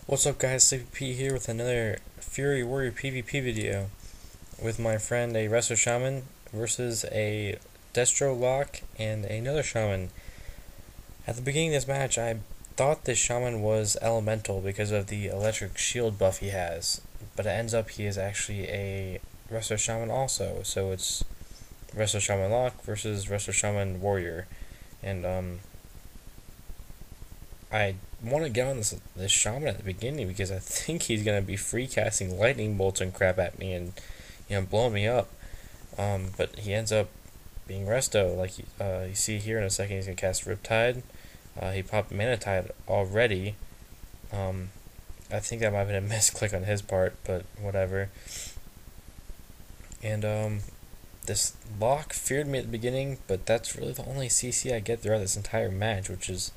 What's up guys, Sleepy Pete here with another Fury Warrior PvP video with my friend a resto shaman versus a destro lock and another shaman. At the beginning of this match I thought this shaman was elemental because of the electric shield buff he has, but it ends up he is actually a resto shaman also, so it's resto shaman lock versus resto shaman warrior. And I want to get on this shaman at the beginning because I think he's gonna be free casting lightning bolts and crap at me and blowing me up. But he ends up being resto, like you see here in a second. He's gonna cast Riptide. He popped Mana Tide already. I think that might have been a misclick on his part, but whatever. And this lock feared me at the beginning, but that's really the only CC I get throughout this entire match, which is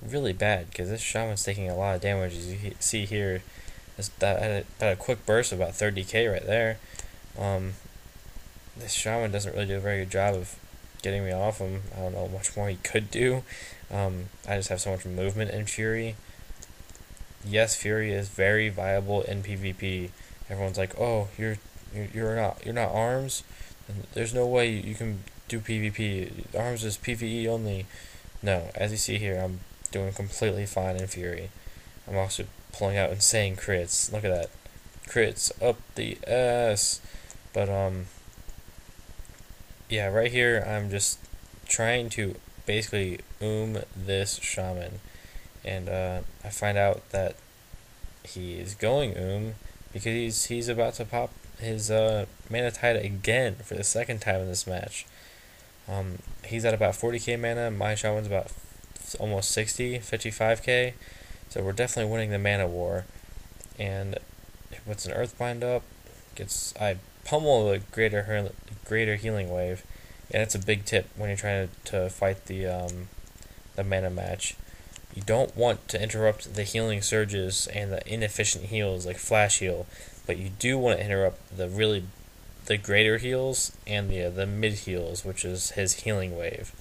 really bad because this shaman's taking a lot of damage. As you see here, that had about a quick burst of about 30k right there. This shaman doesn't really do a very good job of getting me off him. I don't know much more he could do. I just have so much movement in Fury. Yes, Fury is very viable in PvP. Everyone's like, "Oh, you're not arms. There's no way you can do PvP. Arms is PvE only." No, as you see here, I'm doing completely fine in Fury. I'm also pulling out insane crits. Look at that. Crits up the ass. But yeah, right here I'm just trying to basically this shaman. And I find out that he is going because he's about to pop his mana tide again for the second time in this match. He's at about 40k mana. My shaman's about almost 60, 55k. So we're definitely winning the mana war. And he puts an Earthbind up. I pummel the greater healing wave, and it's a big tip when you're trying to fight the mana match. You don't want to interrupt the healing surges and the inefficient heals like flash heal, but you do want to interrupt the greater heals and the mid heals, which is his healing wave.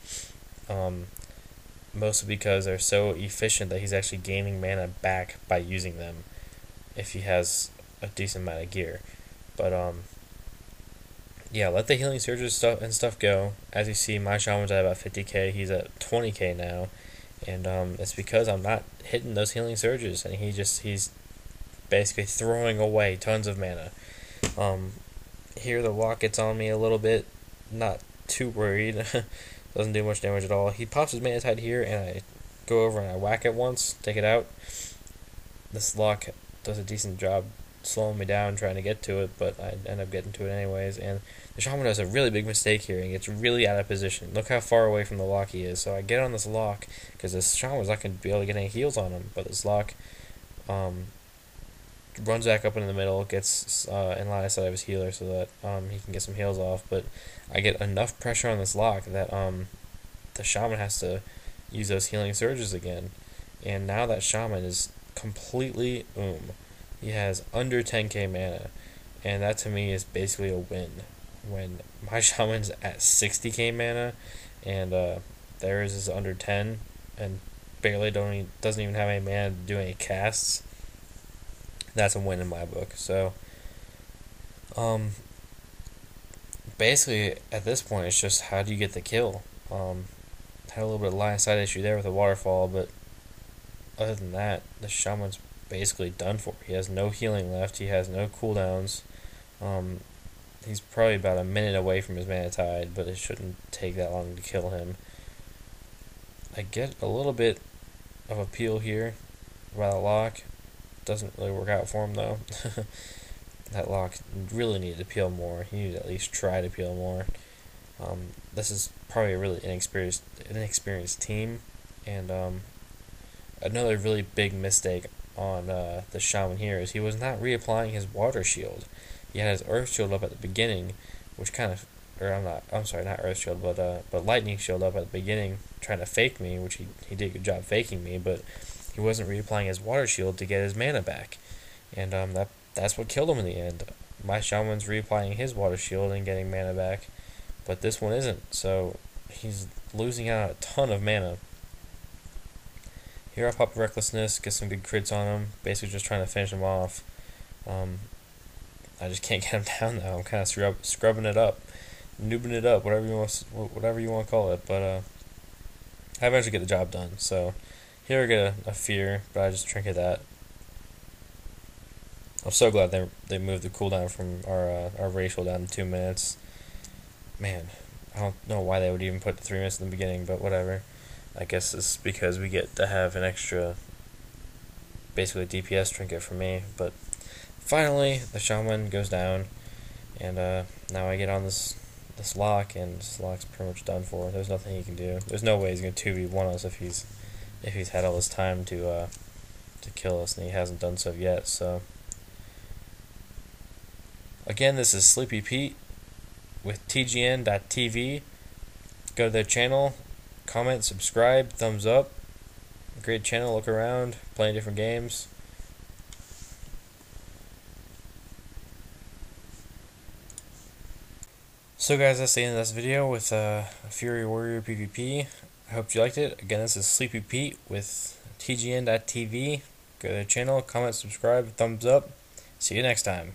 Mostly because they're so efficient that he's actually gaining mana back by using them if he has a decent amount of gear. But yeah, let the healing surges stuff go. As you see, my shaman's at about 50k. He's at 20k now, and it's because I'm not hitting those healing surges, and he's basically throwing away tons of mana. Here the lock gets on me a little bit, not too worried. Doesn't do much damage at all. He pops his mana tide here, and I go over and I whack it once, take it out. This lock does a decent job slowing me down trying to get to it, but I end up getting to it anyways. And the shaman does a really big mistake here and gets really out of position. Look how far away from the lock he is. So I get on this lock because this shaman's not going to be able to get any heals on him, but this lock runs back up into the middle, gets in line of sight of his healer so that he can get some heals off. But I get enough pressure on this lock that the shaman has to use those healing surges again. And now that shaman is completely He has under 10k mana, and that to me is basically a win. When my shaman's at 60k mana and theirs is under 10 and doesn't even have any mana to do any casts, that's a win in my book. So basically at this point it's just how do you get the kill. Had a little bit of line of sight issue there with the waterfall, but other than that the shaman's basically done for. He has no healing left, he has no cooldowns. He's probably about a minute away from his mana tide, but it shouldn't take that long to kill him. I get a little bit of appeal here by the lock. Doesn't really work out for him though. That lock really needed to peel more. He needed to at least try to peel more. This is probably a really inexperienced team, and another really big mistake on the shaman here is he was not reapplying his water shield. He had his earth shield up at the beginning, which kind of, I'm sorry, not earth shield, but lightning shield up at the beginning, trying to fake me, which he did a good job faking me, but he wasn't reapplying his water shield to get his mana back, and that's what killed him in the end. My shaman's reapplying his water shield and getting mana back, but this one isn't, so he's losing out a ton of mana. Here I'll pop Recklessness, get some good crits on him, basically just trying to finish him off. I just can't get him down though. I'm kind of scrubbing it up, noobing it up, whatever you want to call it. But I eventually get the job done. So here I get a fear, but I just trinket that. I'm so glad they moved the cooldown from our racial down to 2 minutes. Man, I don't know why they would even put 3 minutes in the beginning, but whatever. I guess it's because we get to have an extra, basically DPS trinket for me. But finally, the shaman goes down, and now I get on this lock, and this lock's pretty much done for. There's nothing he can do. There's no way he's gonna 2v1 us if he's had all this time to kill us, and he hasn't done so yet. So again, this is Sleepy Pete with TGN.TV. Go to their channel, comment, subscribe, thumbs up. Great channel, look around, playing different games. So guys, that's the end of this video with Fury Warrior PvP. I hope you liked it. Again, this is Sleepy Pete with TGN.TV. Go to their channel, comment, subscribe, thumbs up. See you next time.